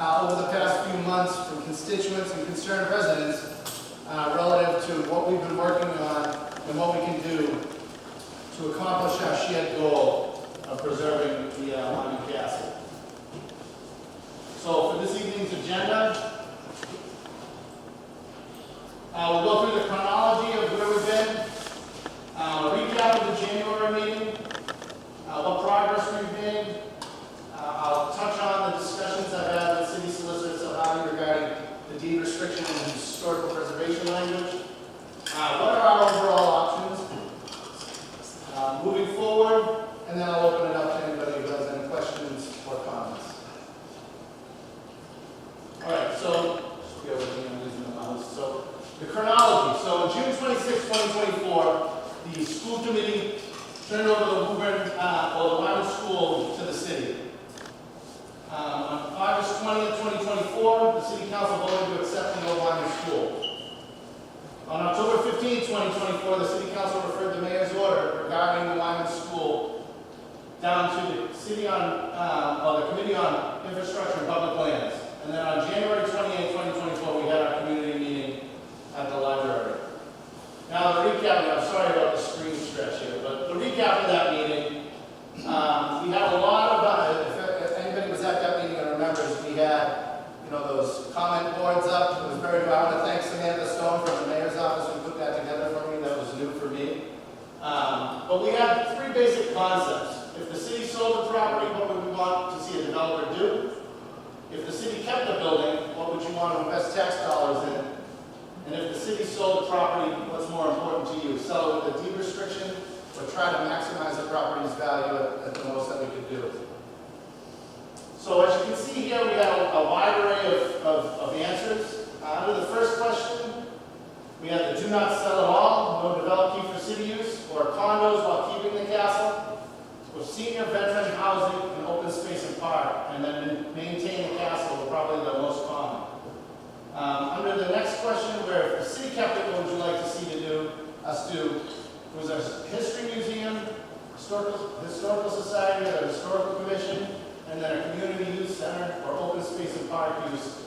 over the past few months from constituents and concerned residents relative to what we've been working on and what we can do to accomplish our shared goal of preserving the Wyman Castle. So for this evening's agenda, we'll go through the chronology of where we've been, a recap of the January meeting, what progress we've made. I'll touch on the discussions I've had with City Solicitor Salvati regarding the deed restriction and historical preservation language. What are our overall options moving forward, and then I'll open it up to anybody who has any questions or comments. All right, so just bear with me, I'm losing the mouse. So the chronology. So on June 26, 2024, the school committee turned over the Wyman School to the city. On August 20th, 2024, the City Council voted to accept the old Wyman School. On October 15th, 2024, the City Council referred the Mayor's order regarding the Wyman School down to the City the Committee on Infrastructure and Public Lands. And then on January 28th, 2024, we had our community meeting at the library. Now the recap, I'm sorry about the screen stretch here, but the recap of that meeting, we had a lot of, if anybody was at that meeting and remembers, we had, those comment boards up. It was very good. I want to thank Samantha Stone from the Mayor's office who put that together for me. That was new for me. But we had three basic concepts. If the city sold the property, what would we want to see a developer do? If the city kept the building, what would you want to invest tax dollars in? And if the city sold the property, what's more important to you? Sell it with a deed restriction or try to maximize the property's value at the most that we could do? So as you can see here, we have a wide array of answers. Under the first question, we have the do not sell at all, no develop keep for city use, or condos while keeping the castle, or senior veteran housing and open space and park, and then maintain the castle were probably the most common. Under the next question, where if the city kept it, what would you like to see us do? It was a history museum, historical society, or historical commission, and then a community youth center, or open space and park use,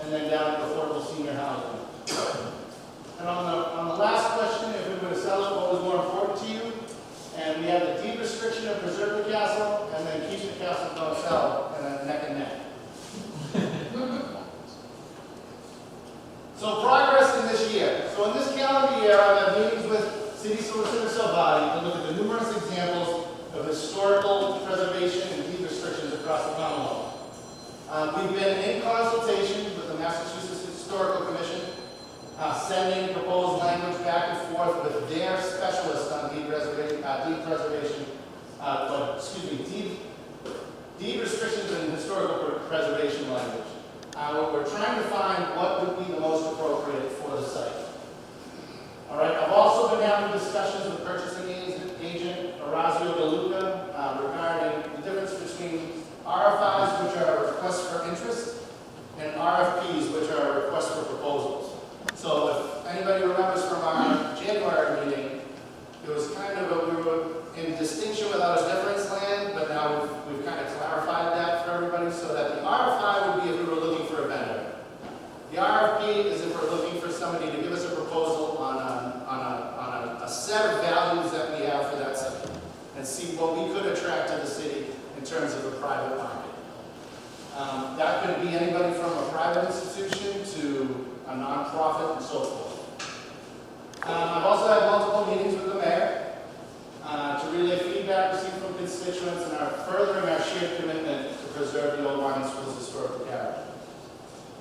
and then down to affordable senior housing. And on the last question, if we were to sell it, what was more important to you? And we have the deed restriction to preserve the castle, and then keep the castle, don't sell, and then neck and neck. So progress in this year. So in this calendar year, I've had meetings with City Solicitor Salvati to look at the numerous examples of historical preservation and deed restrictions across the Commonwealth. We've been in consultation with the Massachusetts Historical Commission, sending proposed language back and forth with their specialists on deed restrictions and historical preservation language. We're trying to find what would be the most appropriate for the site. All right, I've also been having discussions with purchasing agent Orazio DeLuca regarding the difference between RFIs, which are requests for interest, and RFPs, which are requests for proposals. So if anybody remembers from our January meeting, it was kind of we were in distinction without a difference land, but now we've kind of clarified that for everybody so that the RFI would be if we were looking for a vendor. The RFP is if we're looking for somebody to give us a proposal on a set of values that we have for that site and see what we could attract to the city in terms of the private market. That could be anybody from a private institution to a nonprofit and so forth. I've also had multiple meetings with the mayor to relay feedback received from constituents and are furthering our shared commitment to preserve the old Wyman School's historical character.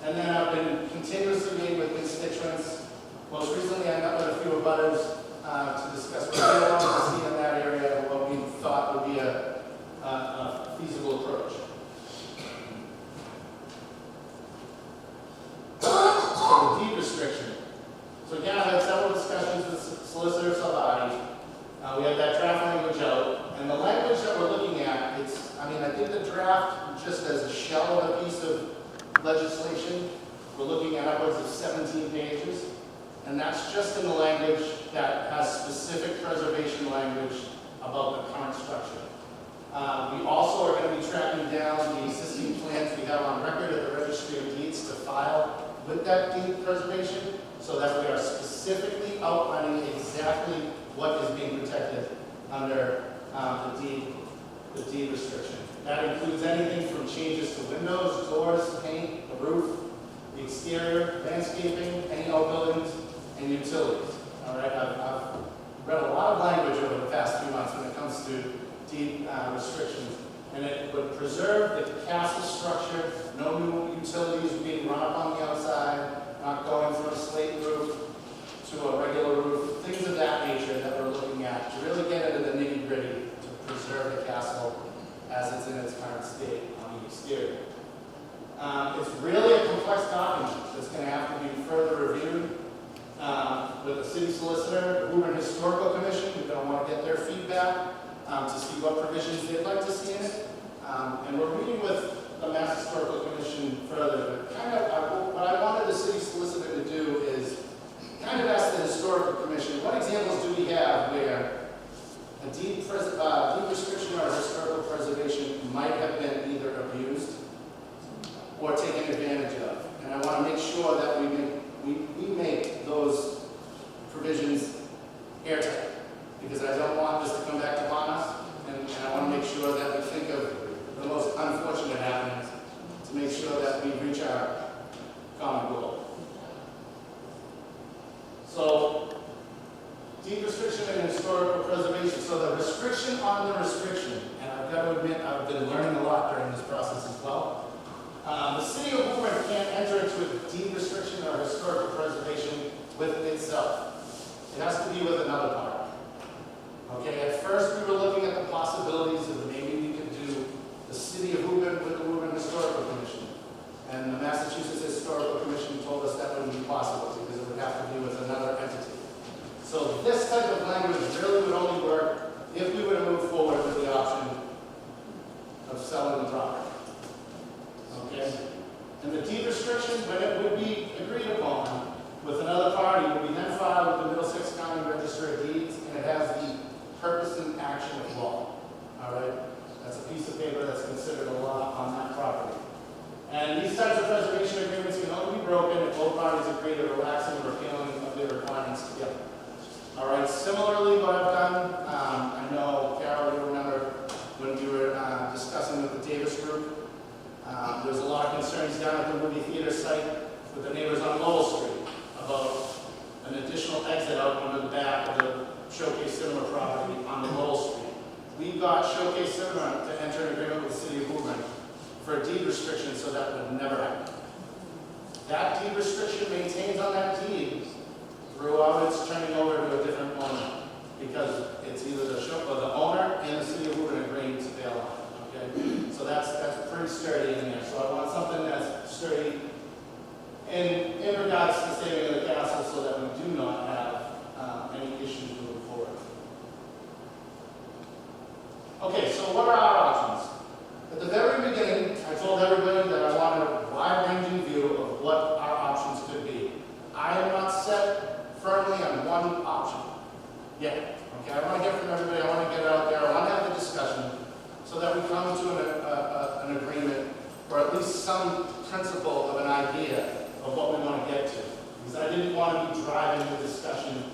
And then I've been continuously meeting with constituents. Most recently, I met with a few abutters to discuss what they wanted to see in that area and what we thought would be a feasible approach. So the deed restriction. So again, I had several discussions with Solicitor Salvati. We had that draft language out, and the language that we're looking at, I think the draft, just as a shell of a piece of legislation, we're looking at upwards of 17 pages, and that's just in the language that has specific preservation language about the current structure. We also are going to be tracking down the existing plans we have on record at the registry that deed preservation so that we are specifically outlining exactly what is being protected under the deed restriction. That includes anything from changes to windows, doors, paint, the roof, the exterior, landscaping, any outbuildings, and utilities. All right, I've read a lot of language over the past few months when it comes to deed restrictions, and it would preserve the castle structure, no new utilities being run up on the outside, not going from a slate roof to a regular roof, things of that nature that we're looking at to really get into the nitty-gritty to preserve the castle as it's in its current state on the exterior. It's really a complex document that's going to have to be further reviewed with the city solicitor, the Wyman Historical Commission. We're going to want to get their feedback to see what provisions they'd like to see in it. And we're meeting with the Mass Historical Commission further. But kind of what I wanted the city solicitor to do is kind of ask the Historical Commission, what examples do we have where a deed restriction or historical preservation might have been either abused or taken advantage of? And I want to make sure that we make those provisions airtight, because I don't want this to come back to haunt us, and I want to make sure that we think of the most unfortunate happenings to make sure that we reach our common goal. So, deed restriction and historical preservation. So the restriction on the restriction, and I've got to admit I've been learning a lot during this process as well. The city of Wyman can't enter into a deed restriction or historical preservation with itself. It has to be with another party. Okay, at first we were looking at the possibilities of maybe we could do the city of Wyman with the Wyman Historical Commission. And the Massachusetts Historical Commission told us that wouldn't be possible because it would have to be with another entity. So this type of language really would only work if we were to move forward with the option of selling the property. Okay? And the deed restriction, when it would be agreed upon with another party, would be then filed with the Middlesex County Register of Deeds, and it has the purpose and action of law. All right? That's a piece of paper that's considered a law on that property. And these types of preservation agreements can only be broken if both parties agree to relaxing or repealing of their requirements together. All right, similarly, what I've done, I know, Carol, you remember when we were discussing with the Davis Group, there's a lot of concerns down at the movie theater site with the neighbors on Lowell Street about an additional exit out under the back of the Showcase Cinema property on the Lowell Street. We got Showcase Cinema to enter an agreement with the city of Wyman for a deed restriction so that would never happen. That deed restriction maintains on that deed throughout its turning over to a different owner, because it's either the owner and the city of Wyman agreeing to bail on it. Okay? So that's pretty sturdy in there. So I want something that's sturdy in regards to saving of the castle so that we do not have any issues moving forward. Okay, so what are our options? At the very beginning, I told everybody that I wanted a wide-ranging view of what our options could be. I am not set firmly on one option yet. Okay, I want to hear from everybody. I want to get it out there. I want to have a discussion so that we come to an agreement, or at least some principle of an idea of what we want to get to. Because I didn't want to be driving the discussion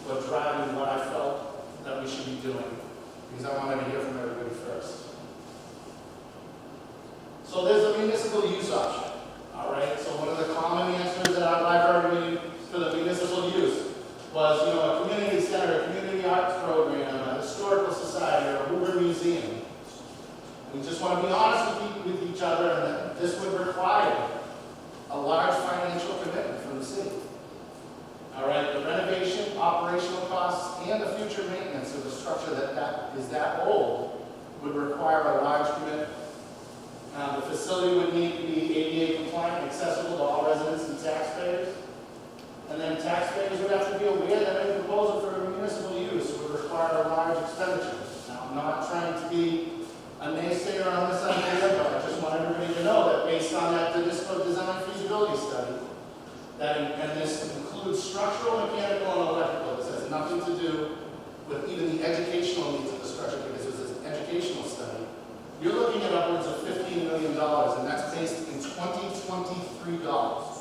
or driving what I felt that we should be doing. Because I wanted to hear from everybody first. So there's a municipal use option. All right. So one of the common answers that I've heard for the municipal use was, a community center, a community arts program, a historical society, or a Wyman museum. We just want to be honest with each other, and that this would require a large financial commitment from the city. All right, the renovation, operational costs, and the future maintenance of a structure that is that old would require a large commitment. The facility would need to be ADA compliant and accessible to all residents and taxpayers. And then taxpayers would have to be aware that any proposal for municipal use would require a large expenditure. Now, I'm not trying to be a naysayer on this idea, but I just want everybody to know that based on that municipal design feasibility study, and this includes structural, mechanical, and electrical. This has nothing to do with even the educational needs of the structure, because it's an educational study. You're looking at upwards of $15 million, and that's based in 2023 dollars.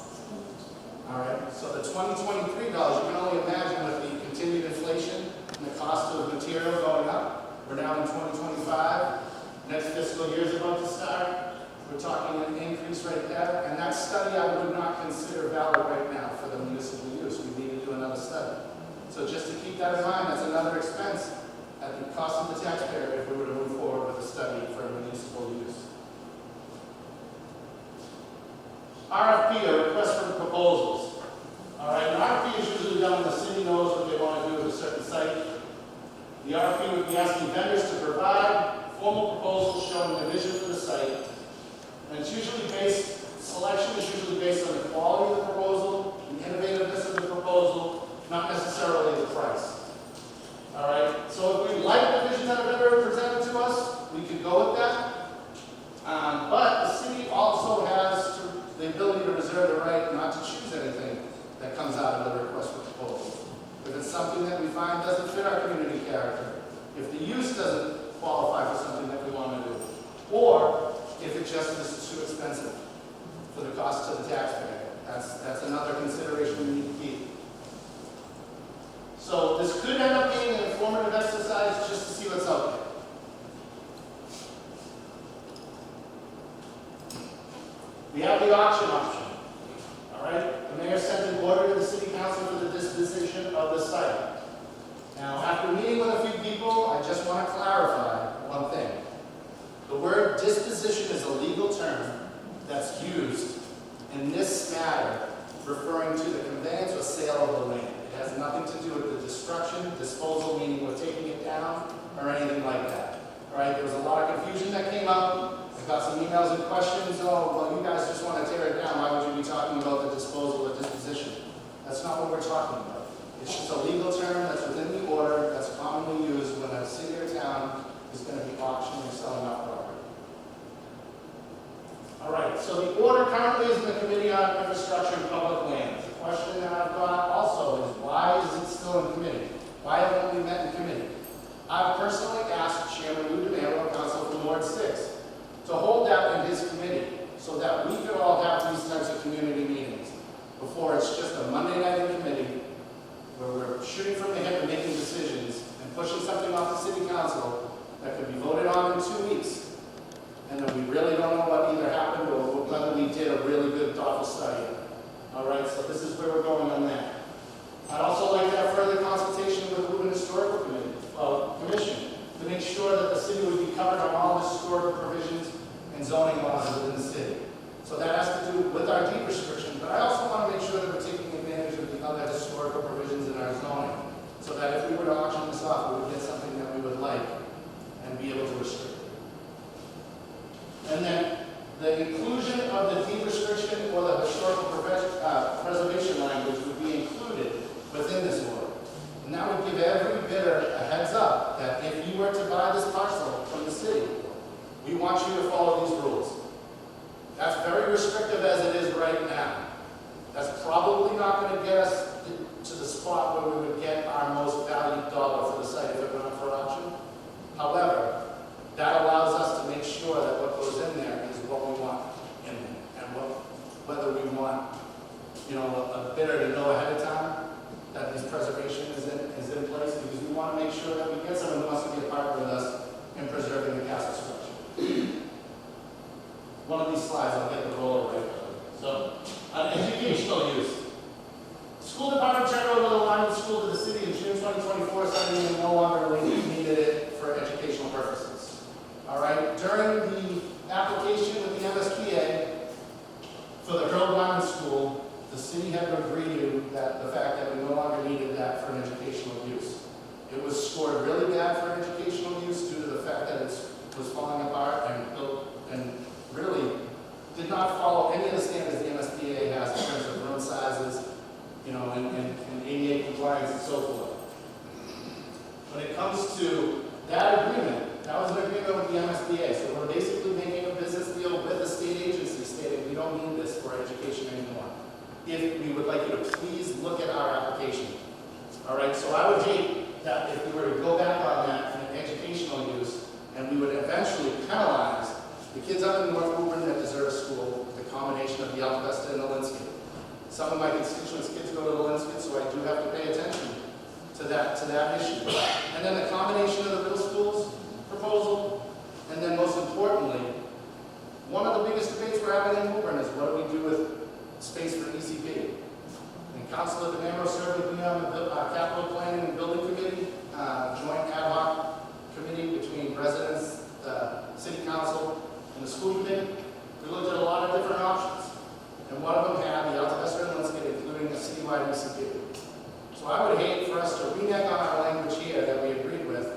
All right, so the 2023 dollars, you can only imagine with the continued inflation and the cost of material going up. We're now in 2025. Next fiscal year is about to start. We're talking an increase right there, and that study I would not consider valid right now for the municipal use. We need to do another study. So just to keep that in mind, that's another expense at the cost of the taxpayer if we were to move forward with a study for municipal use. RFP, a request for proposals. All right, an RFP is usually done when the city knows what they want to do with a certain site. The RFP would be asking vendors to provide formal proposals showing the vision for the site. And it's usually selection is usually based on the quality of the proposal, the innovativeness of the proposal, not necessarily the price. All right, so if we like the vision that a vendor presented to us, we could go with that. But the city also has the ability to reserve the right not to choose anything that comes out of the request for proposal. If it's something that we find doesn't fit our community character, if the use doesn't qualify for something that we want to do, or if it just is too expensive for the cost to the taxpayer. That's another consideration we need to keep. So this could end up being an informative exercise just to see what's out there. We have the auction option. All right? The mayor sent an order to the city council for the disposition of the site. Now, after meeting with a few people, I just want to clarify one thing. The word disposition is a legal term that's used in this matter referring to the conveyance or sale of the land. It has nothing to do with the destruction, disposal, meaning we're taking it down, or anything like that. All right? There was a lot of confusion that came up. I got some emails and questions. Oh, well, you guys just want to tear it down. Why would you be talking about the disposal or disposition? That's not what we're talking about. It's just a legal term that's within the order that's commonly used when a city or town is going to be auctioning or selling off property. All right, so the order currently is in the Committee on Infrastructure and Public Lands. The question that I've got also is, why is it still in committee? Why haven't we met in committee? I've personally asked Chairman Lou DeMaio, Council from Ward 6, to hold that in his committee so that we could all have these types of community meetings before it's just a Monday night in committee where we're shooting from the hip and making decisions and pushing something off the city council that could be voted on in 2 weeks. And then we really don't know what either happened or whether we did a really good, thoughtful study. All right, so this is where we're going on that. I'd also like to have further consultation with the Wyman Historical Commission to make sure that the city would be covered on all the historical provisions and zoning laws within the city. So that has to do with our deed restriction, but I also want to make sure that we're taking advantage of the other historical provisions in our zoning, so that if we were to auction this off, we would get something that we would like and be able to restrict it. And then the inclusion of the deed restriction or the historical preservation language would be included within this order. And that would give every bidder a heads up that if you were to buy this parcel from the city, we want you to follow these rules. That's very restrictive as it is right now. That's probably not going to get us to the spot where we would get our most valued dollar for the site if it went up for auction. However, that allows us to make sure that what goes in there is what we want in there, and whether we want, a bidder to know ahead of time that this preservation is in place, because we want to make sure that we get someone who wants to be a partner with us in preserving the castle structure. One of these slides, I'll get the roller right. So, educational use. School department turned over the Wyman School to the city in June 2024, saying they no longer needed it for educational purposes. All right. During the application with the MSBA for the Harold Wyman School, the city had to agree to the fact that we no longer needed that for an educational use. It was scored really bad for educational use due to the fact that it was falling apart and built and really did not follow any of the standards the MSBA has in terms of room sizes, and ADA compliance and so forth. When it comes to that agreement, that was an agreement with the MSBA. So we're basically making a business deal with the state agency stating we don't need this for education anymore. If we would like you to please look at our application. All right, so I would hate that if we were to go back on that in an educational use and we would eventually penalize the kids up in North Woburn that deserve a school with the combination of the Alpesta and the Linsky. some of my constituents' kids go to the Linscott, so I do have to pay attention to that issue. And then the combination of the middle schools proposal, and then most importantly, one of the biggest debates we're having in Woburn is what do we do with space for ECP? And Councilor DeMambro served with me on the capital planning and building committee, joint ad hoc committee between residents, city council, and the school committee. We looked at a lot of different options, and one of them had the Altavista and Linscott, including a citywide ECP. So I would hate for us to renege on our language here that we agreed with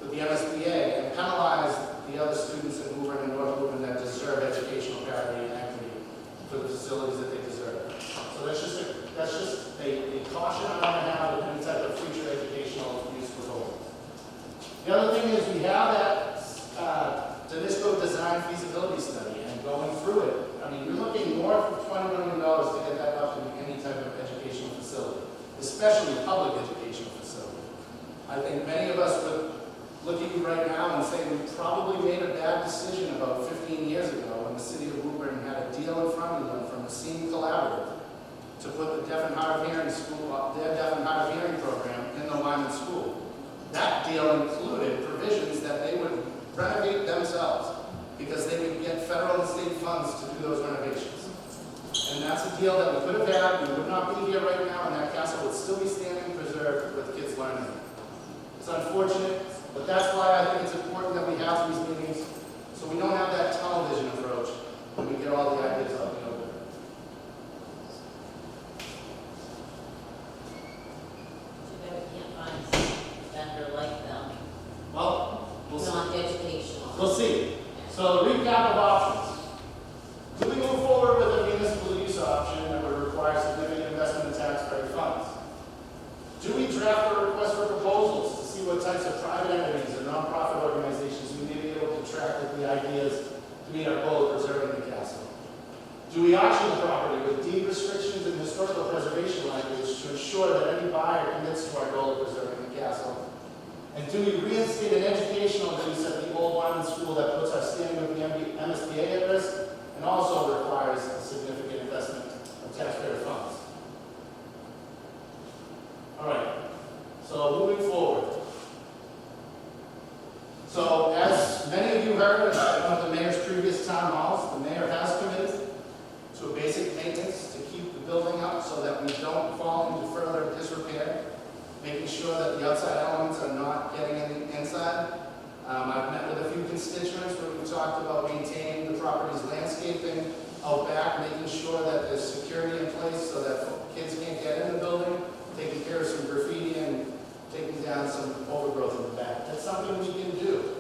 the MSBA and penalize the other students in Woburn and North Woburn that deserve educational parity and equity for the facilities that they deserve. So that's just a caution I'm going to have with any type of future educational use proposals. The other thing is we have that Danisco design feasibility study, and going through it, I mean, you're looking north of $20 million to get that up to any type of educational facility, especially public educational facility. I think many of us would look at you right now and say we probably made a bad decision about 15 years ago when the city of Woburn had a deal in front of them from the Scene Collaborative to put the deaf and hard of hearing school, their deaf and hard of hearing program in the Wyman school. That deal included provisions that they would renovate themselves because they would get federal and state funds to do those renovations. And that's a deal that we could have had, we would not be here right now, and that castle would still be standing preserved with kids learning. It's unfortunate, but that's why I think it's important that we have these meetings so we don't have that tunnel vision approach when we get all the ideas out in the open. Too bad we can't find a vendor like them, Well, we'll see. non-educational. We'll see. So the recap of options. Do we move forward with a municipal use option that would require significant investment in taxpayer funds? Do we draft a request for proposals to see what types of private entities or nonprofit organizations we may be able to attract with the ideas to meet our goal of preserving the castle? Do we auction the property with deed restrictions and historical preservation language to ensure that any buyer commits to our goal of preserving the castle? And do we reinstate an educational use at the old Wyman school that puts our standing with the MSBA at risk and also requires a significant investment of taxpayer funds? All right, so moving forward. So as many of you heard at one of the mayor's previous town halls, the mayor has committed to a basic maintenance to keep the building up so that we don't fall into further disrepair, making sure that the outside elements are not getting in the inside. I've met with a few constituents where we talked about maintaining the property's landscaping out back, making sure that there's security in place so that kids can't get in the building, taking care of some graffiti and taking down some overgrowth in the back. That's something we can do.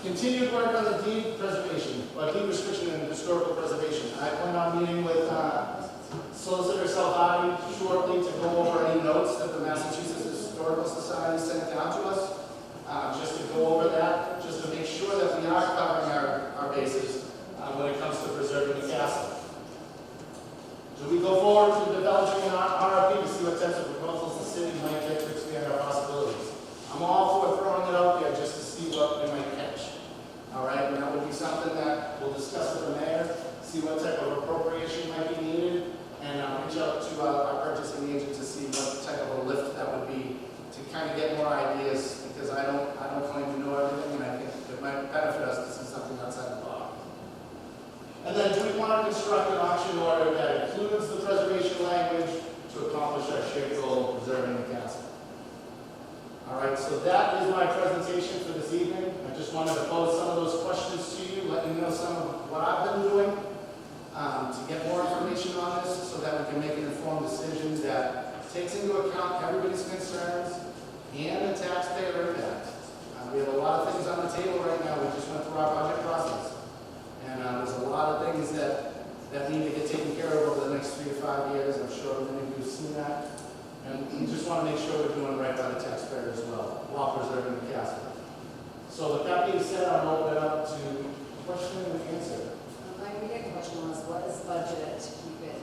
Continued work on the deed preservation, deed restriction and historical preservation. I plan on meeting with Solicitor Salvati shortly to go over any notes that the Massachusetts Historical Society sent down to us, just to go over that, just to make sure that we are covering our bases when it comes to preserving the castle. Do we go forward to developing an RFP to see what types of proposals the city might get to expand our possibilities? I'm all for throwing it out there just to see what we might catch. All right, and that would be something that we'll discuss with the mayor, see what type of appropriation might be needed, and reach out to our purchasing agent to see what type of a lift that would be to kind of get more ideas, because I don't claim to know everything, and I think it might benefit us to see something outside the box. And then, do we want to construct an auction order that includes the preservation language to accomplish our shared goal of preserving the castle? All right, so that is my presentation for this evening. I just wanted to pose some of those questions to you, let you know some of what I've been doing to get more information on this so that we can make an informed decision that takes into account everybody's concerns and the taxpayer impact. We have a lot of things on the table right now. We just went through our budget process. And there's a lot of things that need to get taken care of over the next 3 to 5 years. I'm sure many of you have seen that. And we just want to make sure we're doing right by the taxpayer as well, while preserving the castle. So with that being said, I'll open it up to question and answer. My immediate question was, what is budget to keep it?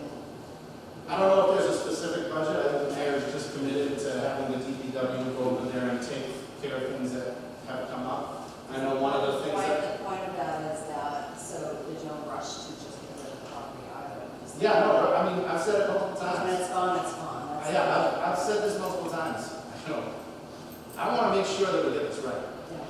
I don't know if there's a specific budget. I think the mayor is just committed to having the DPW go over there and take care of things that have come up. I know one of the things The point of that is that so there's no rush to just get rid of the property either. Yeah, no, I mean, I've said it multiple When times. it's gone, it's gone. That's Yeah, it. I've said this multiple times. You know, I want to make sure that we get this right. Yeah.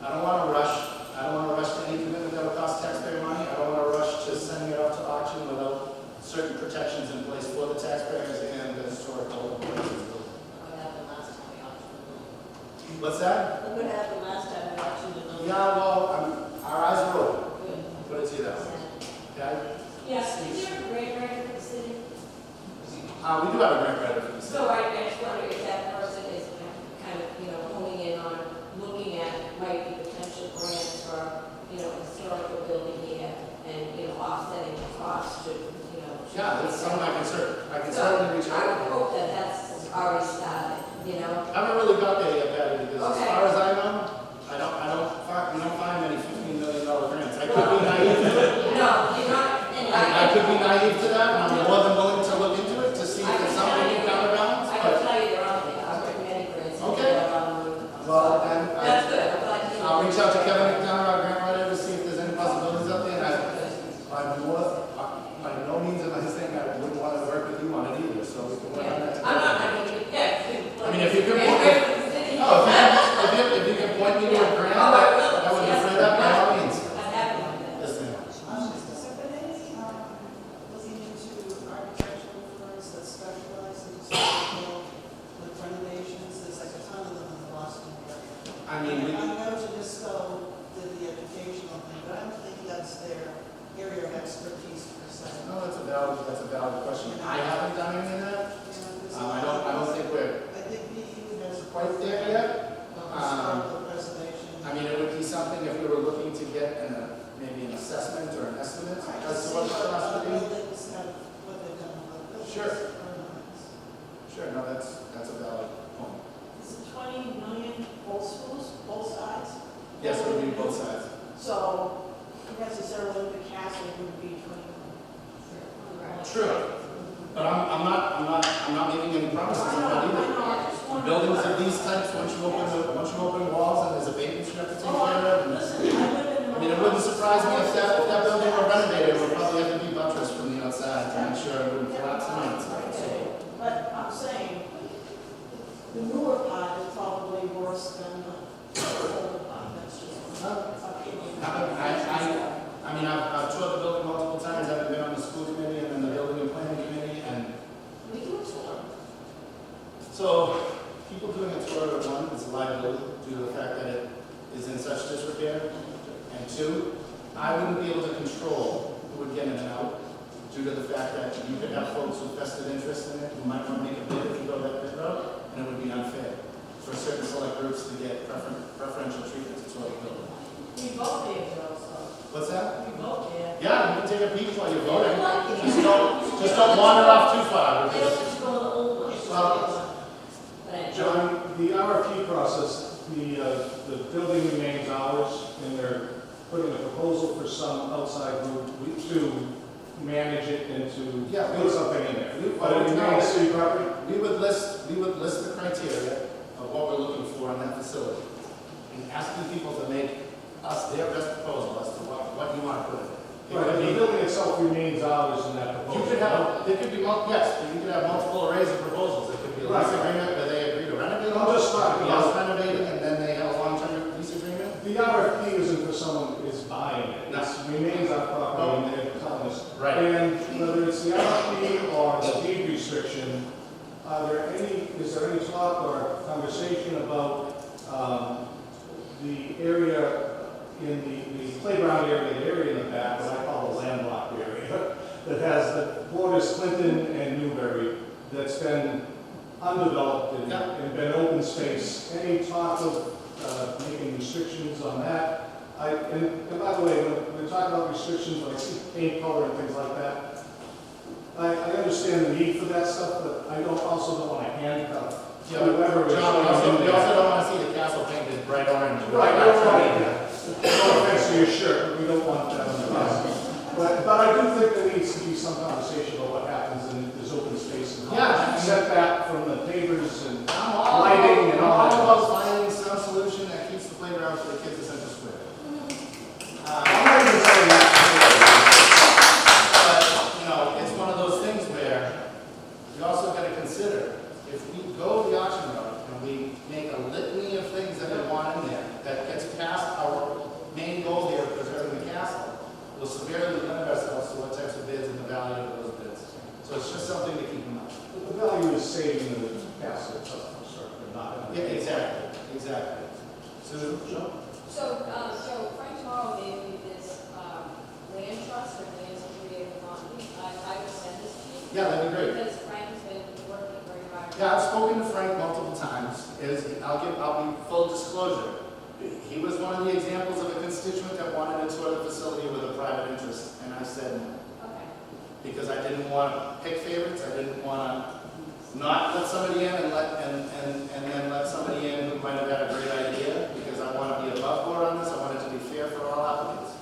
I don't want to rush. I don't want to rush to any commitment that will cost taxpayer money. I don't want to rush to sending it off to auction without certain protections in place for the taxpayers and the historical places. What happened last time we auctioned the building? What's that? Look what happened last time we auctioned the building. Yeah, well, our eyes are open. Good. Put it to you that way. Okay? Yes, is there a grant writer for the city? We do have a grant writer for this. So I just wonder if that person is kind of, honing in on looking at might be potential grants for, historical building here and, offsetting the cost to, Yeah, that's something I can So certainly reach I would out. hope that that's already started, I haven't really got there yet, Patty, because as Okay. far as I know, we don't find many $15 million grants. I could be naive to it. No, you're not, and I could be naive to that, and I'm more than willing to look into it to see if I it's can something tell we you- can counterbalance. I can But, tell you they're out there, I've written many grants. Okay. well, then, That's good, I'm glad you. I'll reach out to Kevin McDonough, our grant writer, to see if there's any possibilities out there. And by no means am I saying I wouldn't want to work with you on it either, so we can work on that. I'm not, yeah. I mean, if you could- Grant writer for the city. No, if you can point me to a grant, Oh, I will. that would be Yes. for that, by all means. I'm happy with that. Yes, ma'am. Looking into architectural firms that specialize in historical with renovations, there's like a ton of them in the Boston area. I mean, we, I know Jalisco did the educational thing, but I don't think that's their area of expertise per se. no, that's a valid question. I haven't done any of that. I don't think we're I think BU has quite there yet. historical preservation. I mean, it would be something if we were looking to get maybe an assessment or an estimate as to what the cost would be. Buildings have what they've done with the buildings. Sure. are nice. Sure, no, that's a valid point. Is it 20 million both schools, both sides? Yes, it would be both sides. So necessarily the castle would be 20 million. True, but I'm not making any promises on that either. Buildings of these types, once you open walls and there's abatements you have to take care of. and- Listen, I live in. I mean, it wouldn't surprise me if that building were renovated, it would probably have to be buttressed from the outside to make sure it wouldn't collapse tonight. So, But I'm saying, the newer part is probably worse than the older part, that's just my opinion. I mean, I've toured the building multiple times, I've been on the school committee and then the building and planning committee, and We do a tour. so people doing a tour of one is a liability due to the fact that it is in such disrepair. And two, I wouldn't be able to control who would get in and out due to the fact that you could have folks with vested interest in it who might want to make a bid if you go that bid route, and it would be unfair for certain select groups to get preferential treatment to tour the building. We both did, Joe, so, What's that? we both did. Yeah, you can take a peek while you're voting. Just don't wander off too far. They don't want to go to the old ones. Well, But John, the RFP process, the building remains ours, and they're putting a proposal for some outside group to manage it and to Yeah, put something in there. we- But it remains city property? We would list the criteria of what we're looking for in that facility, and asking people to make us their best proposal as to what you want to put in it. It Right, could the be- building itself remains ours in that You proposal. could have, there could be, you could have multiple arrays of proposals. It could be a lease Right. agreement where they agree to renovate. I'm just talking Yes, about- renovating, and then they have a long-term lease agreement. The RFP isn't for someone who is buying it. No. It remains our property and they're telling us. Right. And whether it's the RFP or the deed restriction, is there any talk or conversation about the area in the playground area, the area in the back, what I call the landlocked area, that borders Clinton and Newbury, that's been undeveloped and Yeah. and been open space? Any talk of making restrictions on that? And by the way, when we talk about restrictions, when I see paint color and things like that, I understand the need for that stuff, but I also don't want to handcuff Yeah, but whoever is John, we going in also there. don't want to see the castle painted bright orange. Right, yeah. No offense to your shirt, but we don't want that on the house. But I do think there needs to be some conversation about what happens in this open space and Yeah. setback from the neighbors and I'm all lighting and all that. about finding some solution that keeps the playground for the kids at Central Square. I'm not even saying that. But, it's one of So Frank tomorrow gave me this, land trust or lands created on, I will send this to you. Yeah, that'd be great. Because Frank has been working very hard. Yeah, I've spoken to Frank multiple times. I'll be full disclosure. He was one of the examples of a constituent that wanted a toilet facility with a private interest, and I said no. Okay. Because I didn't want to pick favorites. I didn't want to not let somebody in and then let somebody in who might have had a great idea, because I want to be above board on this. I want it to be fair for all applicants.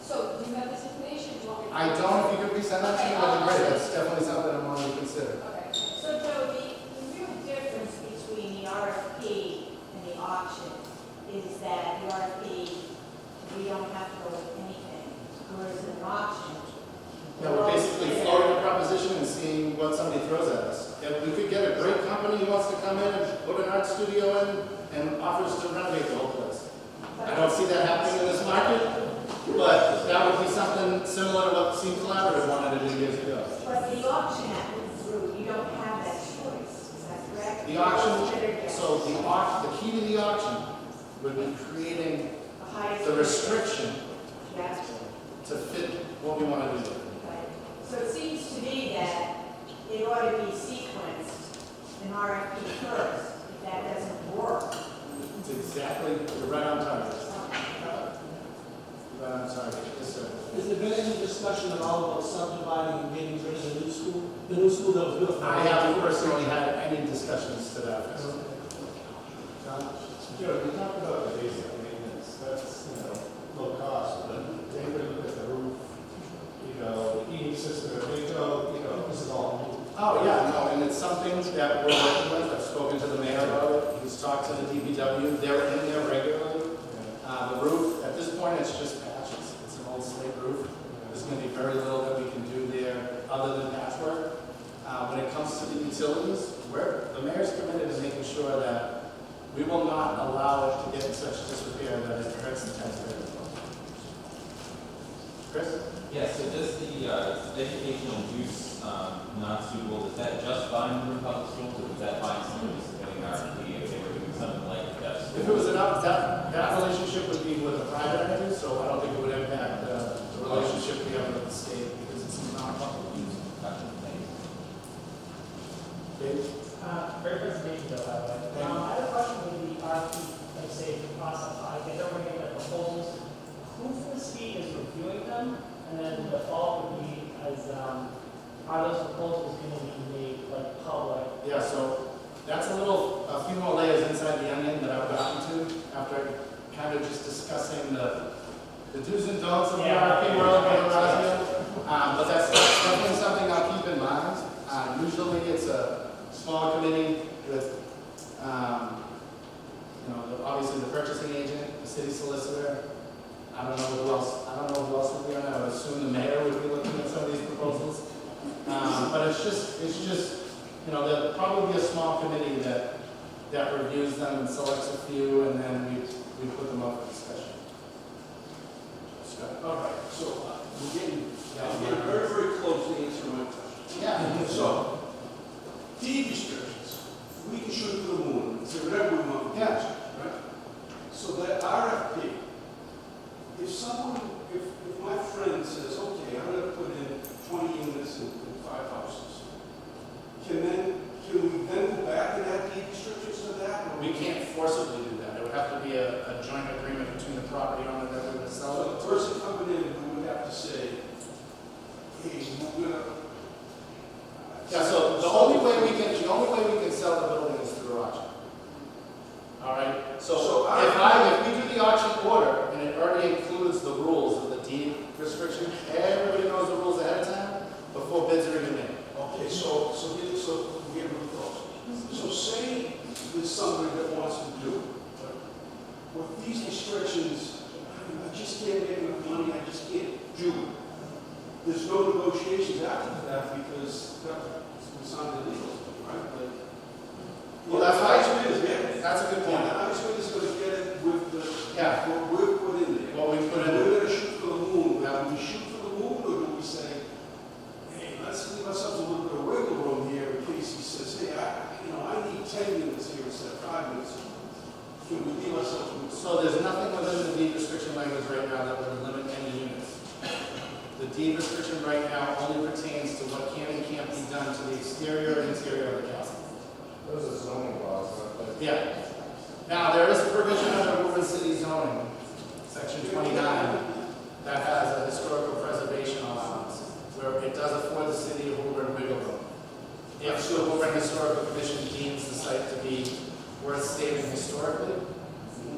So do you have this information? Do you want me to? I don't. If you could resend that to me, that'd be great. That's definitely something I want to consider. Okay. So Joe, the real difference between the RFP and the auction is that the RFP, we don't have to go with anything, whereas in an auction. Yeah, we're basically floating a proposition and seeing what somebody throws at us. If we could get a great company who wants to come in and put an art studio in and offers to renovate the whole place. I don't see that happening in this market, but that would be something similar to what Seam Collaborative wanted to do years ago. But the auction that went through, you don't have that choice, is that correct? The auction, so the key to the auction would be creating The highest. the restriction Yeah. to fit what we want to do. Right. So it seems to me that it ought to be sequenced in RFP first. If that doesn't work, It's exactly, you're right on target. You're right on target, yes, sir. Has there been any discussion at all about subdividing and getting rid of the new school? The new school that was built. I haven't personally had any discussions to that effect. John? Joe, you talked about the basic maintenance, that's, low cost, but David look at the roof, the heating system, this is all new. Oh, yeah, no, and it's something that we're working with. I've spoken to the mayor about it. He's talked to the DPW. They're in there regularly. The roof, at this point, it's just patches. It's an old slate roof. There's going to be very little that we can do there other than patchwork. When it comes to the utilities, the mayor's committed to making sure that we will not allow it to get in such disrepair that it hurts the taxpayers. Chris? Yes, so does the educational use not suitable, does that just bind the public schools, or does that bind somebody submitting RFP if they were doing something like that? If it was enough, that relationship would be with a private entity, so I don't think it would impact the relationship we have with the state, because it's not public use. Dave? Great presentation, Bill, by the way. Thank you. I have a question with the RFP, like say, process. I get they're bringing the proposals. Who from the state is reviewing them? And then the follow-up would be are those proposals going to be made like public? Yeah, so that's a few more layers inside the onion that I've gotten to after kind of just discussing the do's and don'ts of the RFP world going around here. But that's definitely something I'll keep in mind. Usually it's a small committee with, obviously the purchasing agent, the city solicitor. I don't know who else would be on it. I would assume the mayor would be looking at some of these proposals. But it's just, there'll probably be a small committee that reviews them and selects a few, and then we put them up for discussion. All right, so we're getting very, very close to answering my question. Yeah. So, deed restrictions, we can shoot for the moon, and say whatever we want. Yeah. Right? So that RFP, if my friend says, okay, I'm going to put in 20 units in 5 houses, can we then go back to that deed restrictions to that? Or We can't forcibly do that. It would have to be a joint agreement between the property owner that we're going to sell So it. the person coming in who would have to say, hey, we're going to. Yeah, so the only way we can sell the building is through auction. All right? So if we do the auction order and it already includes the rules of the deed restriction, everybody knows the rules ahead of time before bids are even made. Okay, so we get really close. So say there's somebody that wants to do it, but with these restrictions, I just can't make enough money, I just can't do it. There's no negotiations after that because it's not illegal, right? Well, that's how right. it is, yeah. That's a good point. Yeah, I was going to get it with the, Yeah. what we've put in there. What we put in. We're going to shoot for the moon. Now, do we shoot for the moon, or do we say, hey, let's leave ourselves a little bit of wiggle room here in case he says, hey, I need 10 minutes here instead of 5 minutes. Can we leave ourselves a So there's nothing within the deed restriction language right now that would limit any units. The deed restriction right now only pertains to what can and can't be done to the exterior and interior of the castle. Those are zoning laws, but Yeah. Now, there is a provision under Woburn City zoning, section 29, that has a historical preservation allowance, where it does afford the city of Woburn wiggle room. If the Woburn Historical Commission deems the site to be worth saving historically,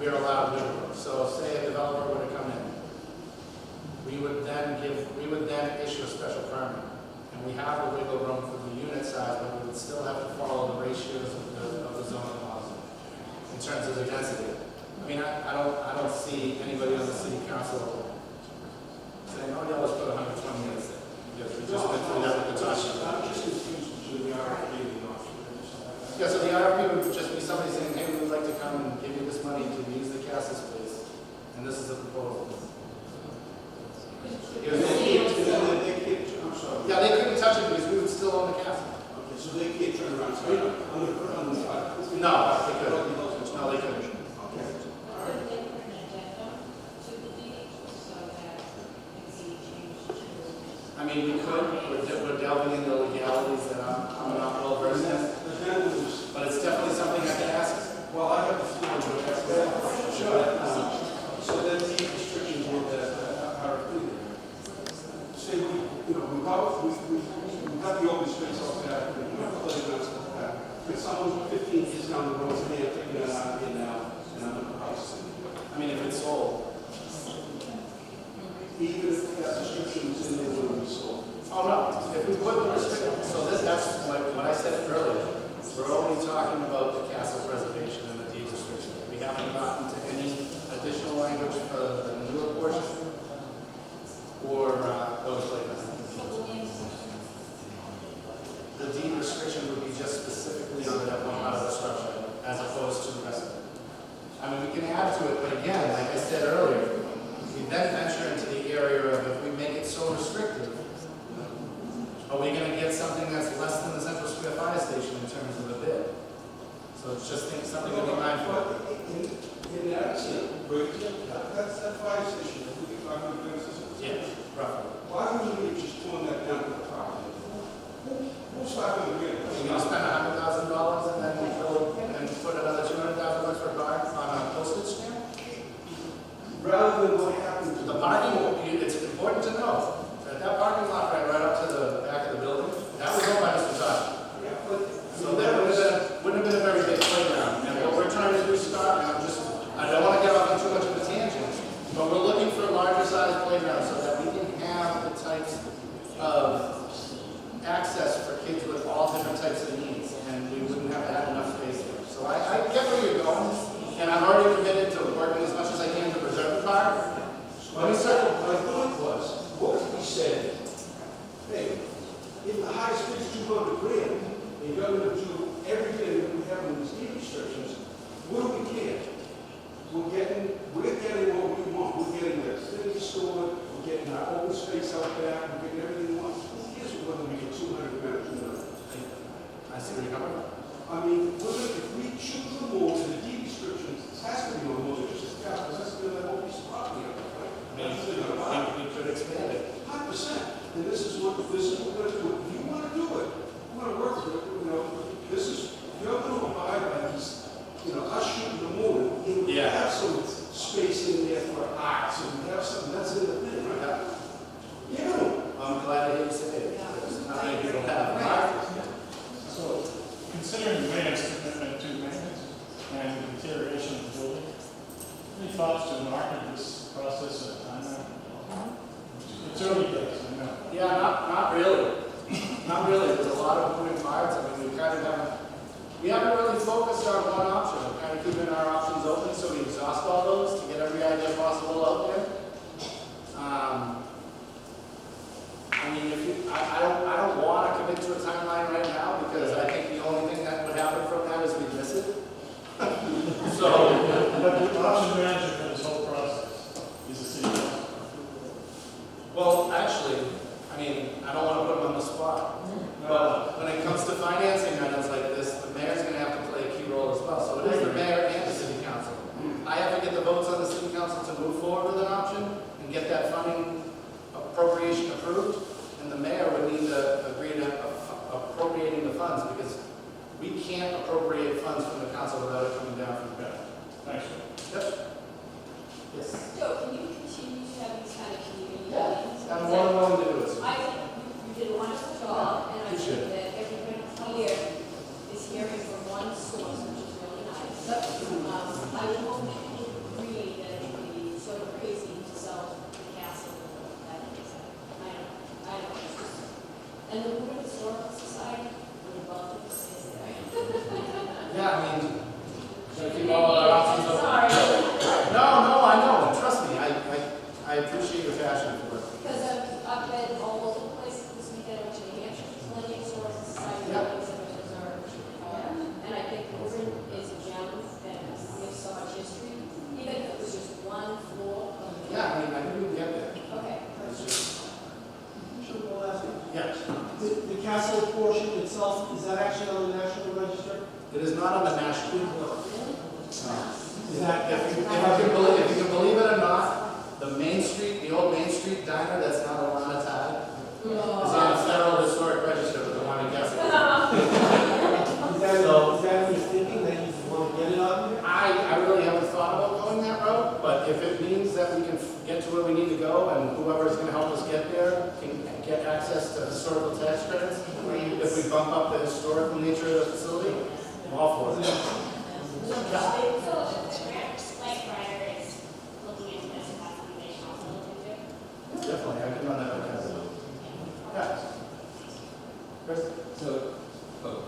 we are allowed wiggle room. So say a developer were to come in, we would then issue a special permit. And we have the wiggle room for the unit size, but we would still have to follow the ratios of the zoning laws in terms of the density. I mean, I don't see anybody on the city council saying, oh yeah, let's put 120 units there. Because we just went through that with the Tasha. I'm just confused between the RFP and the auction. Yeah, so the RFP would just be somebody saying, hey, we would like to come and give you this money to use the castle space, and this is the proposal. It was- I'm sorry. Yeah, they couldn't touch it because we would still own the castle. Okay, so they can't turn around and say, I'm going to put it on the side. No, they couldn't. No, they couldn't. Okay. All right. Could they put an addendum to the deed so that it can be changed to? I mean, we could, we're delving into legalities that I'm not well versed in, The addendum is, but it's definitely something I can ask. well, I have the floor, but that's that. Sure. So then the restrictions with that RFP. Say we got the open space off that, we have playgrounds off that. But someone 15 years down the road, say, they're taking that out of here now, and I'm in the house. I mean, if it's sold. Even if that restriction is in there when we sold. Oh, no, if we put the restriction, so that's what I said earlier. We're only talking about the castle preservation and the deed restriction. We haven't gotten to any additional language for the newer portion or those playgrounds. The deed restriction would be just specifically on that one part of the structure, as opposed to the rest of it. I mean, we can add to it, but again, like I said earlier, we then venture into the area of if we make it so restrictive, are we going to get something that's less than the Central Square Fire Station in terms of a bid? So it's just something to be mindful of. In that sense, that's that fire station, if we get 500 fences. Yeah, roughly. Why wouldn't we just torn that down to the property? Who's 500 grand? We're going to spend $100,000 and then put another $200,000 for a car on a postage stamp? Rather than what happened to The parking, it's important to know that that parking lot right up to the back of the building, that was owned by Mr. Todd. Yeah, but So there wouldn't have been a very big playground. And what we're trying to do, Scott, and I don't want to get off on too much of a tangent, but we're looking for a larger size playground so that we can have the types of access for kids with all different types of needs, and we wouldn't have had enough space there. So I get where you're going, and I'm already committed to working as much as I can to preserve the park. Let me circle. my thought was, what if we said, hey, if the highest bid is 200 grand, and you're going to do everything that we have in these deed restrictions, what do we care? We're getting what we want. We're getting the city store, we're getting our open space out back, we're getting everything we want. Who cares whether we get 200 grand or 200? I see where you're coming from. I mean, if we choose the more to the deed restrictions, it has to be on more than just the cap, because that's going to have whole piece of property up there, right? I mean, we could expand it. 100%. And this is what we're going to do. If you want to do it, we want to work with it. This is, you're going to abide by these, us shooting the moon. And we Yeah. have some space in there for art, so we have something, that's in the thing, right? Yeah. I'm glad to hear you say it. Not many people have. Mark? So, considering the mayor's commitment to maintenance and deterioration of the building, any thoughts to market this process at a time? It's early days, I know. Yeah, not really. Not really. There's a lot of moving parts. I mean, we haven't really focused on one option. We're kind of keeping our options open so we exhaust all those to get every idea possible out there. I mean, I don't want to commit to a timeline right now because I think the only thing that would happen from that is we'd miss it. So, But the option manager for this whole process is the city council. well, actually, I mean, I don't want to put them on the spot. But when it comes to financing items like this, the mayor's going to have to play a key role as well. So it is the mayor and the city council. I have to get the votes appropriate funds from the council without it coming down from the parent. Thanks, Joe. Yep. Yes. Joe, can you continue to have these kind of community meetings? I'm more than willing to do it. I think you did a wonderful job, and I think that everybody here is hearing from one source, which is really nice. I would hope that you agree that it would be sort of crazy to sell the castle. That is, I know, it's just, and the Wood Historical Society would love to see there. Yeah, I mean, should keep all our options open. Sorry. No, I know, and trust me, I appreciate your passion for it. Because I've been all over the place this weekend, I went to New Hampshire, plenty of historical society Yeah. meetings and reserve. And I think Woburn is a gem and we have so much history, even if it was just one floor of the. Yeah, I mean, I think we can get there. Okay. It's just, Should we last one? yeah, The castle portion itself, is that actually on the National Register? it is not on the national. Is that, If you can believe it or not, the Main Street, the old Main Street diner that's now the Lana Tide, is on the Federal Historic Register, but the one in Guest. is that your thinking, that you want to get it on there? I really haven't thought about going that route, but if it means that we can get to where we need to go and whoever's gonna help us get there can get access to historical tax credits, if we bump up the historical nature of the facility, I'm all for it. So the grant writer is looking into this, and that's something they should also look into. Definitely, I can run that by council. Yeah. Chris, So, oh,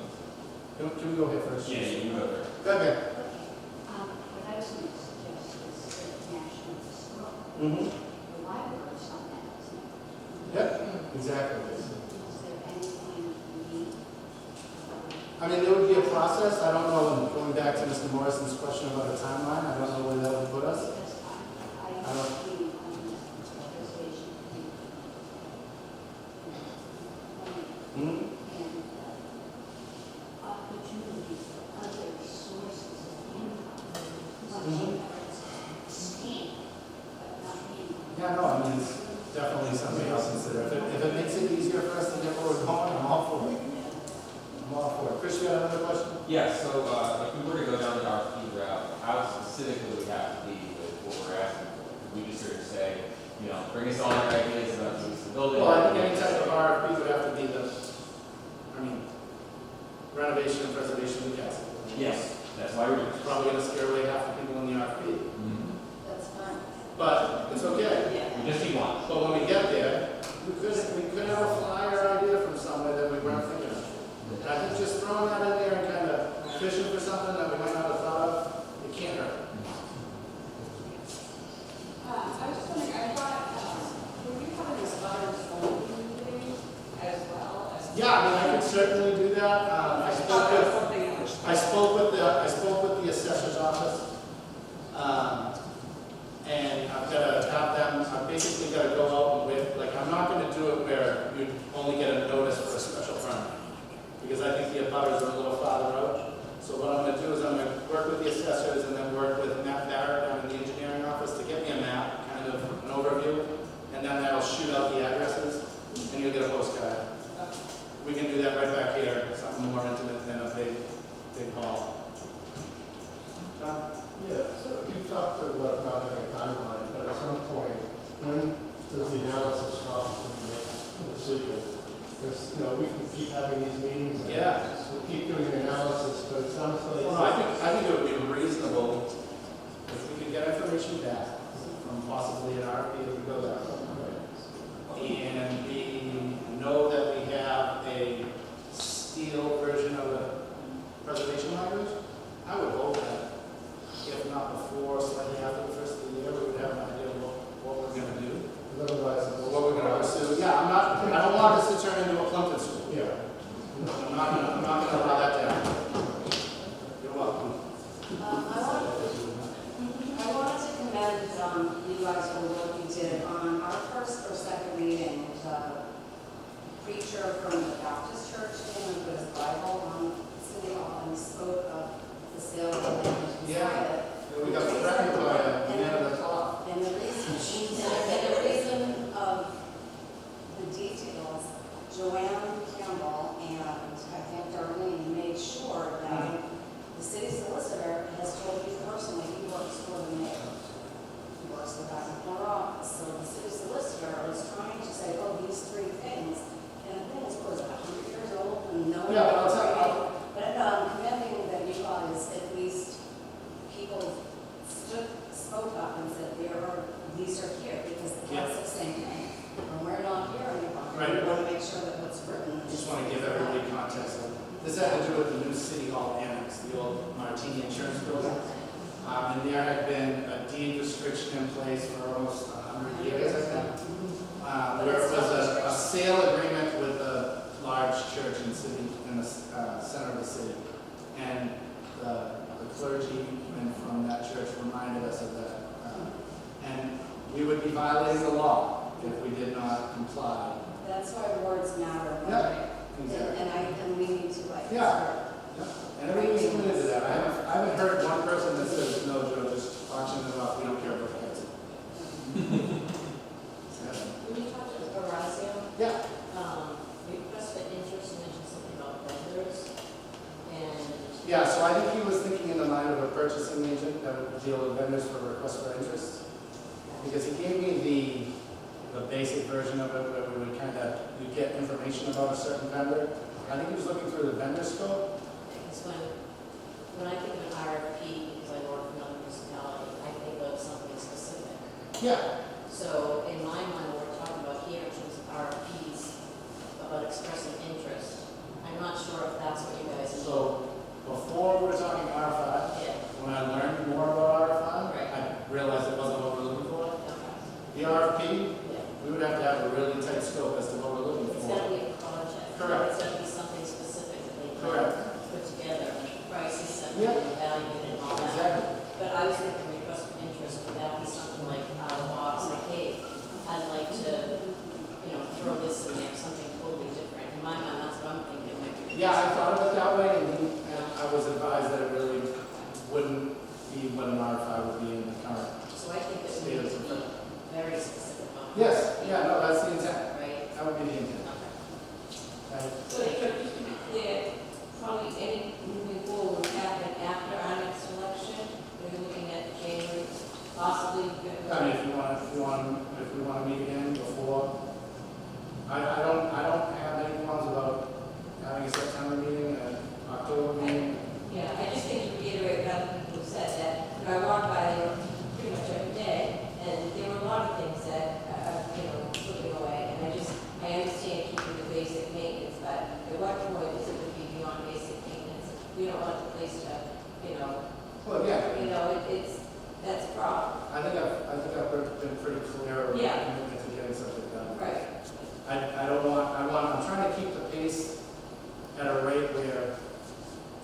can we go here first? yeah, you go there. Go ahead. What I was going to suggest is the National Historical, Mm-hmm. the library's on that, isn't it? Yep, exactly. Is there anything we need? I mean, there would be a process, I don't know, and going back to Mr. Morrison's question about a timeline, I don't know where that would put us. Because I I don't- agree on the preservation thing. Hmm? And opportunities for other sources of income. Like STEAM, but not income. Yeah, no, I mean, it's definitely something else to consider. If it makes it easier for us to get where we're going, I'm all for it. I'm all for it. Chris, you had another question? Yeah, so, if we were to go down the RFP route, how specific would we have to be with what we're asking for? Could we just sort of say, you know, bring us all your ideas about the building? Well, I think any type of RFP would have to be renovation and preservation of the castle. Yes, that's why we're doing It's this. probably gonna scare away half the people in the RFP, That's fine. but it's okay. We just need one. But when we get there, we could have a flyer idea from somewhere that we weren't thinking of. And I think just throwing that in there and kind of fishing for something that we might not have thought of, it can't hurt. I was just wondering, I thought, were you having this butters only meeting as well as? Yeah, I mean, I could certainly do that. I spoke with the assessor's office. And I've got to have them, I've basically got to go out and wait, like, I'm not going to do it where you only get a notice for a special permit. Because I think the abutters are a little farther out. So what I'm going to do is I'm going to work with the assessors and then work with Matt Barrett down in the engineering office to get me a map, kind of an overview. And then I'll shoot out the addresses and you'll get a postcard. We can do that right back here, something more intimate than a big hall. John? Yeah, so you talked about not having a timeline, but at some point, when does the analysis stop from the decision? Because, we can keep having these meetings. And Yeah. we'll keep doing the analysis, but it sounds like. Well, I think it would be reasonable if we could get information back from possibly an RFP that we go that way. And we know that we have a steel version of the preservation language. I would hope that if not before, slightly after the first of the year, we would have an idea of what we're going to do, Otherwise, or what we're going to pursue. Yeah, I don't want this to turn into a Plimpton school. yeah. I'm not going to allow that to happen. You're welcome. I wanted to commend you guys for what you did on our first or second reading. The preacher from the Baptist church came and put his Bible on City Hall and spoke of the sale of the land. Yeah. We got threatened by a man at the top. And the reason of the details, Joanne Campbell and I think Darlene made sure that Yeah, but I'll tell you. But commending that you guys, at least people spoke up and said, these are here, because the Yeah. council's saying, and we're not here anymore. Right. We want to make sure that what's written. I just want to give everybody context. This had to do with the new City Hall annex, the old Martini Insurance Building. And there had been a deed restriction in place for almost 100 years, I think. Where it was a sale agreement with a large church in the center of the city. And the clergyman from that church reminded us of that. And we would be violating the law if we did not comply. That's why words matter. Yeah, exactly. And we need to Yeah. And everybody's committed to that. I haven't heard one person that says, no, Joe, just auction it off, we don't care about the kids. When you talked to Horizon, Yeah. request for interest, you mentioned something about vendors, and Yeah, so I think he was thinking in the mind of a purchasing agent that would deal with vendors for request for interest. Because he gave me the basic version of it, where we would kind of, you get information about a certain vendor. I think he was looking through the vendor scope. because when I think of an RFP, because I work for another municipality, I think of something specific. Yeah. So in my mind, what we're talking about here in terms of RFPs, about expressing interest, I'm not sure if that's what you guys mean. So before we were talking R5, Yeah, when I learned more about R5, Right. I realized it wasn't what we're looking for. okay, The RFP, yeah. we would have to have a really tight scope as to what we're looking It's for. gotta be a project. Correct. It's gotta be something specific that they can Correct. put together, and prices set, Yeah. and value and all that. Exactly. But I was thinking request for interest, would that be something like out of the box, like, hey, I'd like to, throw this in there, something totally different. In my mind, that's what I'm thinking. Yeah, I thought of it that way, and I was advised that it really wouldn't be what an R5 would be in the current. So I think that we State need of to be affairs. very specific on. Yes, yeah, no, that's the intent. Right? That would be the intent. Okay. Right. So just to be clear, probably any moving forward would happen after our next election. We're looking at January, possibly. I mean, if we want to meet again before, I don't have any qualms about having a September meeting and an October meeting. Yeah, I just think to reiterate what other people have said, that I walk by there pretty much every day, and there were a lot of things that, slipping away, and I understand keeping the basic maintenance, but at what point is it going to be beyond basic maintenance? We don't want the place to, Well, yeah, that's a problem. I think I've been pretty clear about Yeah. my commitment to getting something done. Right. I'm trying to keep the pace at a rate where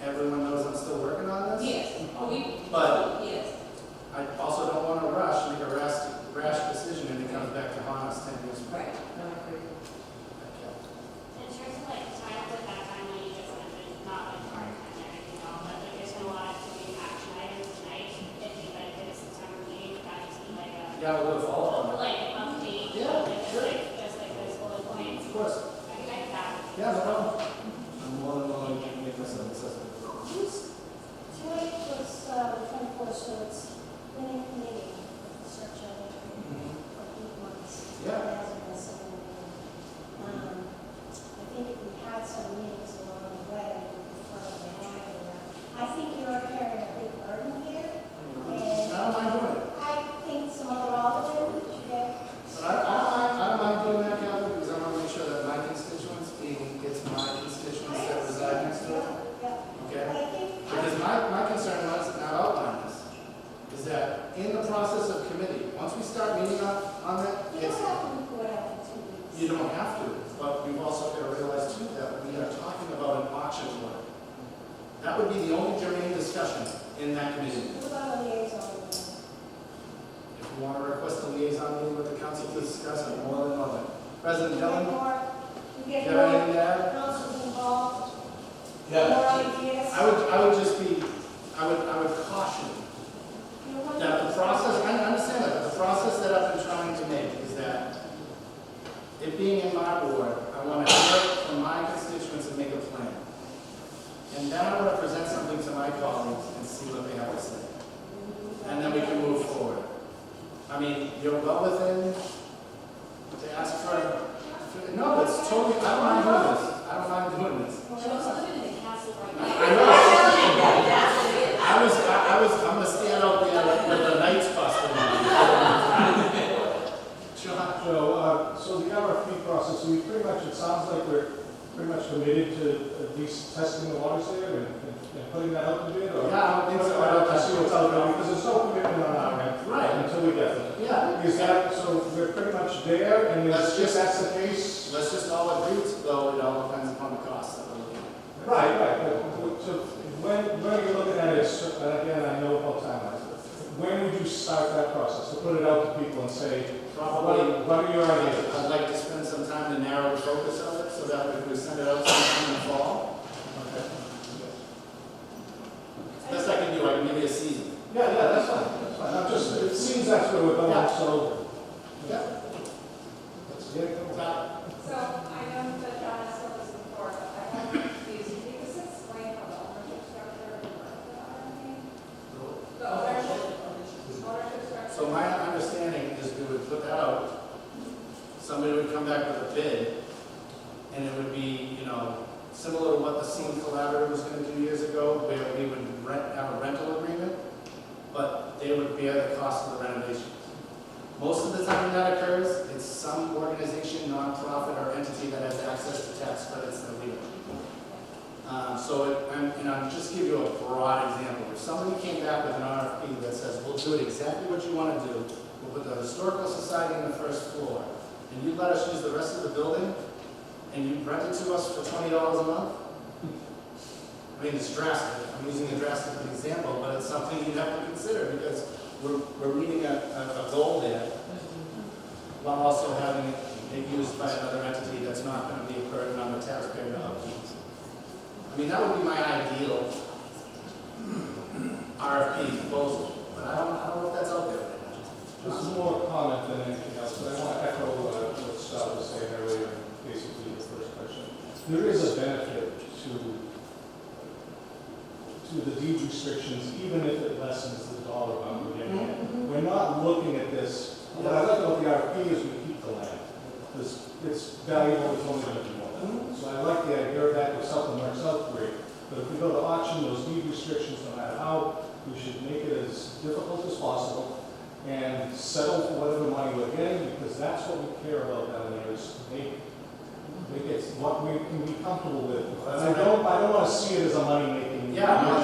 everyone knows I'm still working on this. Yes. But- Yes. I also don't want to make a rash decision and it comes back to haunt us 10 years from now. Right. No, I agree. In terms of like tying up with that timeline you just mentioned, not like part-time and everything else, but like there's been a lot of moving action items tonight. If you like did a September meeting, would that just be like a, Yeah, we'll follow up on that. like an update? Yeah, like, sure. just like those bullet points? Of course. I think I have. Yeah, no problem. I'm more than willing to make this accessible. Tonight was the 24th, so it's been in committee, search of it for 8 months. Yeah. It hasn't been so long. I think if we had some meetings along the way, we could probably have it. I think you're carrying a big burden here, and I don't mind doing it. I think some other aldermen should get. But I don't mind doing that, Catherine, because I want to make sure that my constituents, it's my constituents that reside next to it. Yeah, Okay? but I think. Because my concern was, and I've outlined this, is that in the process of committee, once we start meeting on that, You it's, don't have to report out in 2 weeks. you don't have to, but we've also got to realize too that we are talking about an auction order. That would be the only germane discussion in that committee. What about a liaison? If you want to request a liaison meeting with the council to discuss, I'm more than welcome. President You Dillon, get more, you do get you have anything more to add? councils involved, more ideas. I would just be, I would caution You know, one that the of process, I understand that, but the process that I've been trying to make is that it being in my ward, I want to hear from my constituents and make a plan. And then I want to present something to my colleagues and see what they have to say. And then we can move forward. I mean, you're well within to ask for, no, it's totally, I don't mind doing this. I don't mind doing this. Joseph, pretty much committed to at least testing the waters there and putting that out to bid, or? Yeah, I don't think so. I don't see what's out there, because there's no commitment on our end. Right. Until we get there. Yeah. Is that, so we're pretty much there, and Let's if just- that's the case? Let's just all agree to go, it all depends upon the cost that we're looking at. Right, so when you're looking at it, and again, I know about timelines, when would you start that process, to put it out to people and say, Probably, what are your ideas? I'd like to spend some time to narrow the focus of it, so that if we send it out sometime in the fall, Okay. best I can do, I can give you a season. Yeah, that's fine, that's fine. I'm just, it seems that's where we're going, Yeah. so. Yeah. Let's get it going. So I know that John has said this before, but I have confused. Can you just explain how the ownership structure works with RMP? The ownership structure? So my understanding is we would put that out, somebody would come back with a bid, and it would be, similar to what the Scene Collaborative was gonna do years ago, where we would have a rental agreement, but they would bear the cost of the renovations. Most of the time that occurs, it's some organization, nonprofit, or entity that has access to tax credits that we don't. I'll just give you a broad example. If somebody came back with an RFP that says, we'll do it exactly what you want to do, we'll put the Historical Society on the first floor, and you let us use the rest of the building, and you rent it to us for $20 a month? I mean, it's drastic. I'm using a drastic example, but it's something you have to consider, because we're meeting a goal there, while also having it used by another entity that's not going to be a burden on the taxpayer to upkeep. I mean, that would be my ideal RFP proposal, but I don't know if that's out there right now. This is more a comment than anything else, but I want to echo what Scott was saying earlier, basically the first question. There is a benefit to the deed restrictions, even if it lessens the dollar amount we're getting at. We're not looking at this, what I like about the RFP is we keep the land, because it's valuable, it's only going to be more. So I like the idea of that, if something works out great. But if we go to auction, those deed restrictions, no matter how, we should make it as difficult as possible and settle for whatever money we're getting, because that's what we care about down there, is make it what we can be comfortable with. And I don't want to see it as a money-making. Yeah, no,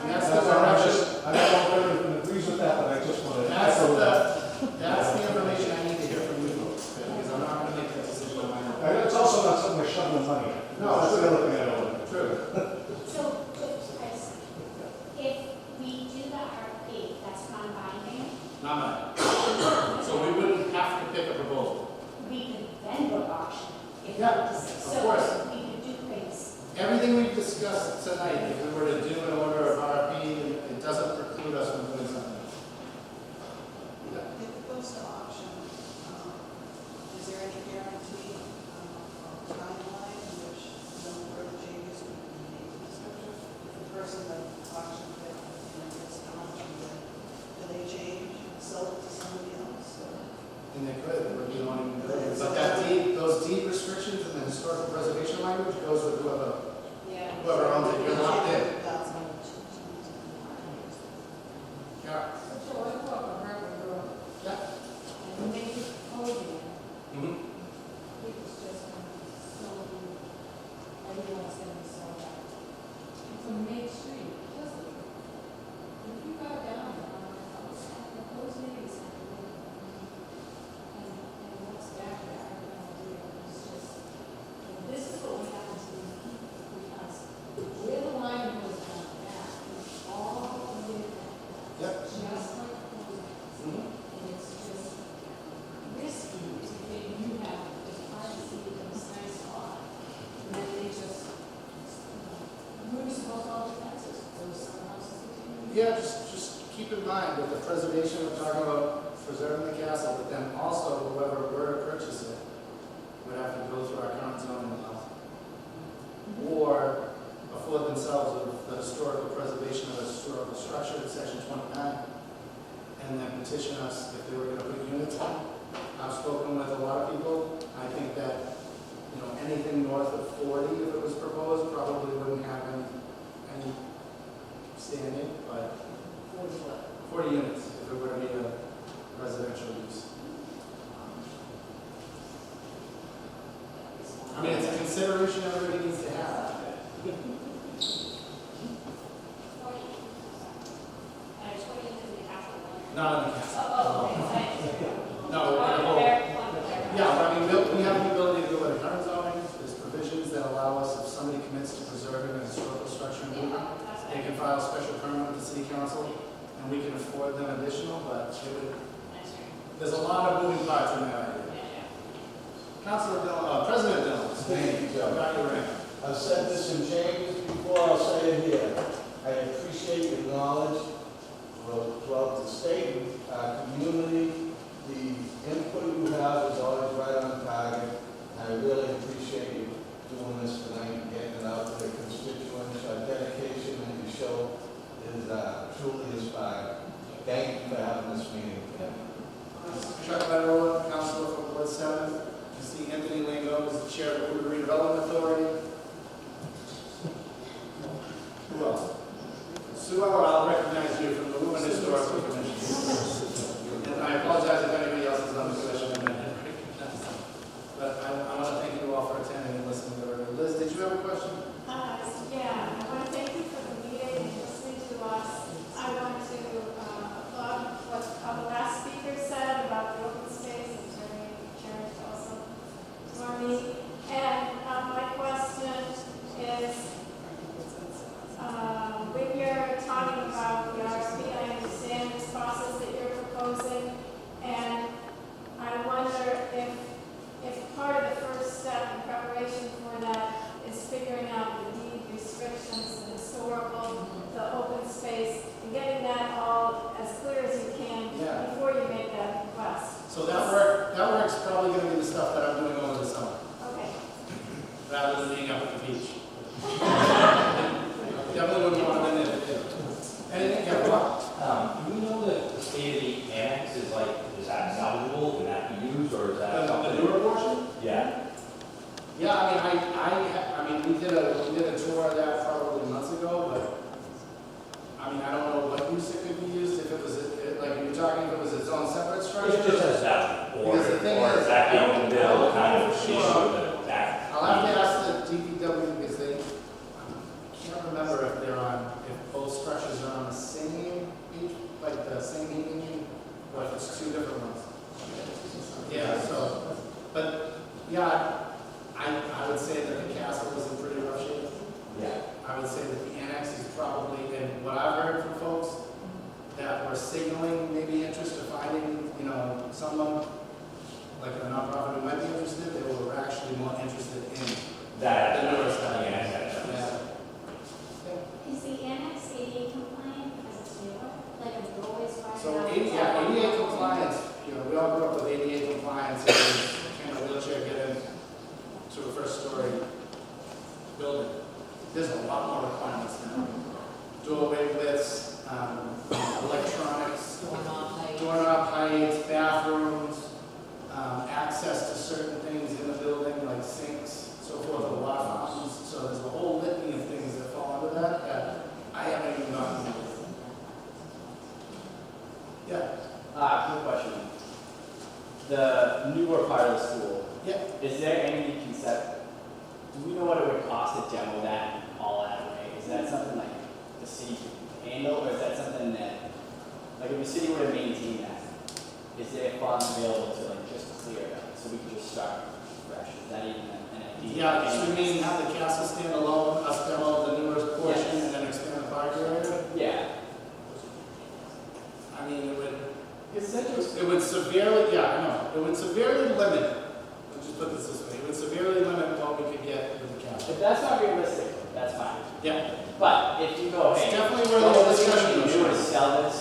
that's the direction. I don't know if everyone agrees with that, but I just want to echo that. That's the information I need to hear from you folks, because I'm not going to make that decision on my own. And it's also not something we're shoveling money at. No, That's true. the other thing I don't want. True. So, Chris, if we do the RFP, that's non-binding, Not mine. So we wouldn't have to pick a proposal. we could then go to auction. If we Yeah, decide. of course. So we could do things. Everything we've discussed tonight, if we were to do an order of RFP, it doesn't preclude us from doing something. Yeah. If it goes to auction, is there any guarantee of timeline in which no further changes can be made to the structure? If the person that auctioned it, gets to auction, do they change, sell it to somebody else? And they could, it would be on, but those deed restrictions and the historical preservation language goes with whoever owns it, you're locked in. Yeah. So I go up a record road, Yeah. and make it holding, Mm-hmm. it's just so, everyone's gonna be sold out. It's a main street, just, if you go down there, those neighbors have to live. And what's back there, I don't know, it's just, this is what we have to do, because where the line goes down there, it's all the way back. Yep. Just like those. Mm-hmm. And it's just risky if you have the privacy of this nice lot. And then they just, where are we supposed to all the fences? Those some houses. Yeah, just keep in mind with the preservation, we're talking about preserving the castle, but then also whoever were to purchase it would have to go through our current zoning laws. Or afford themselves with the historical preservation of a historical structure in section 29, and then petition us if they were gonna put units in. I've spoken with a lot of people. I think that, anything north of 40, if it was proposed, probably wouldn't have any standing, but 40 units if it were to be a residential use. I mean, it's a consideration everybody needs somebody commits to preserving a historical structure in Woburn, That's they what can file a special permit with the city council, and we can afford them additional, but it would, that's true. there's a lot of moving parts in that idea. Yeah. Councilor Dillon, President Dillon. Thank you, Joe. Got your rank. I've said this in chambers before, I'll say it here. I appreciate your knowledge throughout the state, our community. The input you have is always right on target. I really appreciate you doing this tonight and getting it out to the constituents. Our dedication that you show is truly inspiring. Thank you for having this meeting. Chuck Federola, Councilor for Ward 7. You see Anthony Lango is the Chair of the Woburn Redevelopment Authority. Who else? Sue Eller, I'll recognize you from the Woburn Historical Commission. And I apologize if anybody else is on the commission. But I want to thank you all for attending and listening to her. Liz, did you have a question? Yeah, I want to thank you for the meeting and listening to us. I want to applaud what the last speaker said about the open space and Chairman also for me. And my question is, when you're talking about the RSP, I understand this process that you're proposing, and I wonder if part of the first step in preparation for that is figuring out the deed restrictions, the historical, the open space, and getting that all as clear as you can Yeah. before you make that request. So that work's probably going to be the stuff that I'm doing over the summer, Okay. rather than being up at the beach. Definitely wouldn't want them in there. Anything, yeah, Rob? Do we know that the state of the annex is like, is that salvageable, can that be used, or is that The something? newer portion? Yeah, Yeah, I mean, we did a tour of that probably months ago, but, I mean, I don't know what use it could be used, if it was, like, you were talking, if it was its own separate structure? it just has that, or Because the thing or is, is that I don't- being built I don't kind know of for issue sure. that? I'll have to ask the DPW, because they, I can't remember if they're on, if both structures are on the same beach, like the same engine, or if it's two different ones. Yeah, so, but, yeah, I would say that the castle is in pretty rough shape. Yeah. I would say that the annex is probably, and what I've heard from folks, that were signaling maybe interest of finding, someone, like a nonprofit who might be interested, they were actually more interested in That, the newer stuff. yeah. Yeah. Is the annex ADA compliant because it's newer? Like, are the doorways wide So, enough? ADA compliance, we all grew up with ADA compliance, and can a wheelchair get in to a first story building? There's a lot more requirements now. Doorway widths, electronics, doorknob heights, bathrooms, access to certain things in the building, like sinks, so forth, the water fountains. So there's a whole litany of things that fall under that I haven't even gotten into. Yeah. Quick question. The newer part of the school, Yeah. is there any concept, do we know what it would cost to demo that all that way? Is that something like the city can handle, or is that something that, like if the city were to maintain that, is there funds available to like just clear it out, so we can just start fresh? Is that even an idea? Yeah, so you mean have the castle stand alone, us demo the newest portion, Yes. and then expand the park area? Yeah. I mean, Because essentially, it would severely, yeah, I know, it would severely limit, let's just put this way, it would severely limit what we could get with the castle. if that's not realistic, that's fine. Yeah, But if you go, it's hey, definitely what worth the we discussion. do though, is Sean. sell this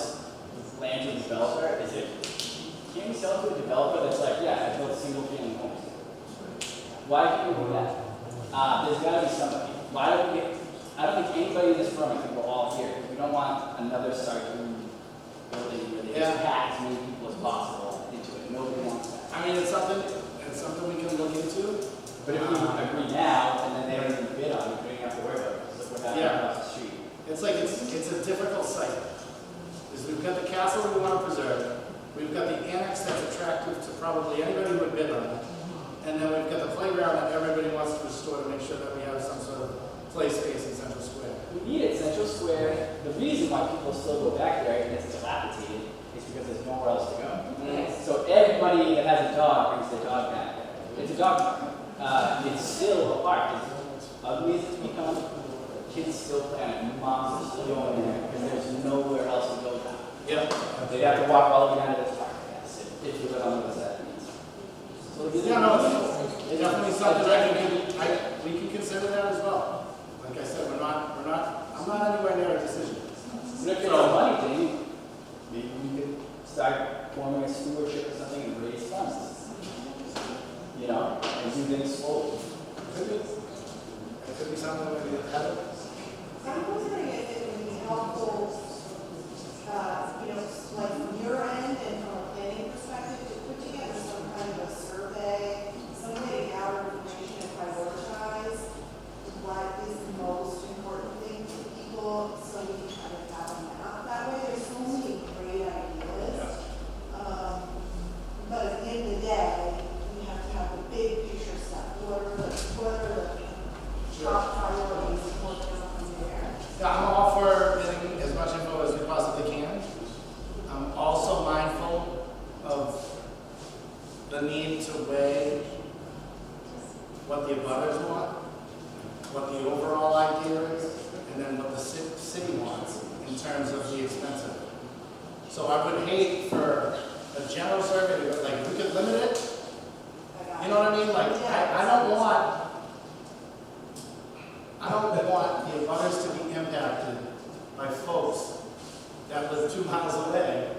land to a developer, is it, can we sell it to a developer that's like, yeah, I built single family homes? Why can't we do that? There's gotta be somebody. Why don't we get, I don't think anybody in this room can go all here. We don't want another Sargon building where they just pack as many people as possible into it. Nobody wants that. I mean, it's something we can look into. But if we agree now, and then they don't even bid on it, we don't have to worry about it, because we're having across the street. It's like, it's a difficult site. Because we've got the castle we want to preserve, we've got the annex that's attractive to probably anybody who would bid on it, and then we've got the playground that everybody wants to restore to make sure that we have some sort of play space in Central Square. We need it, Central Square. The reason why people still go back there and it's dilapidated is because there's nowhere else to go. Yes. So everybody that has a dog brings their dog back there. It's a dog park. It's still a park. ugly as it's become, kids still play on it, moms are still going there, because there's nowhere else to go now. Yeah. They'd have to walk all the way down to this park, I guess, if you live on the other side of the means. So if you Yeah, live- no, it's definitely something we can consider that as well. Like I said, I'm not anywhere near a decision. But if it's a money thing, maybe we could start forming a stewardship or something and raise funds. You know, and do things slowly. It could be something that we have. I'm wondering if it would be helpful, like from your end and from a planning perspective, to put together some kind of a survey, some way to gather information and prioritize what is the most important thing to people, so we can kind of have a map that way. There's so many great ideas. But at the end of the day, we have to have the big picture stuff. What are the top priorities and work out from there? Yeah, I'm all for getting as much info as we possibly can. I'm also mindful of the need to weigh what the abutters want, what the overall idea is, and then what the city wants in terms of the expense of it. So I would hate for a general survey to go, like, we could limit it. You know what I mean? Like, I don't want the abutters to be impacted by folks that live 2 miles away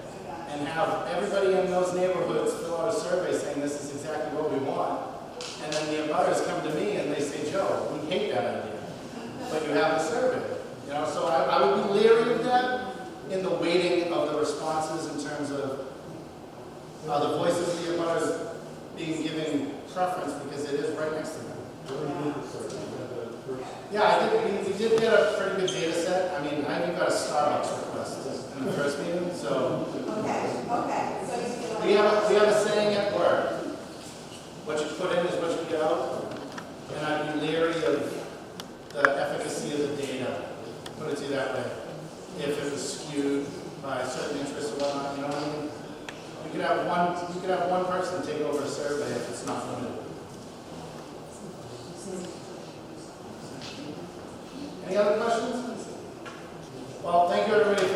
and have everybody in those neighborhoods fill out a survey saying this is exactly what we want. And then the abutters come to me and they say, Joe, we hate that idea, but you have a survey. You know, so I would be leery of that in the weighting of the responses in terms of the voices of the abutters being given preference because it is right next to them. Yeah, I think we did get a pretty good data set. I mean, I even got a Starbucks request in the first meeting, so. Okay, so you feel We have a saying at work, what you put in is what you get out, and I'd be leery of the efficacy of the data, put it to you that way, if it was skewed by certain interests or whatnot, you know what I mean? You could have one person take over a survey if it's not limited. Any other questions? Well, thank you everybody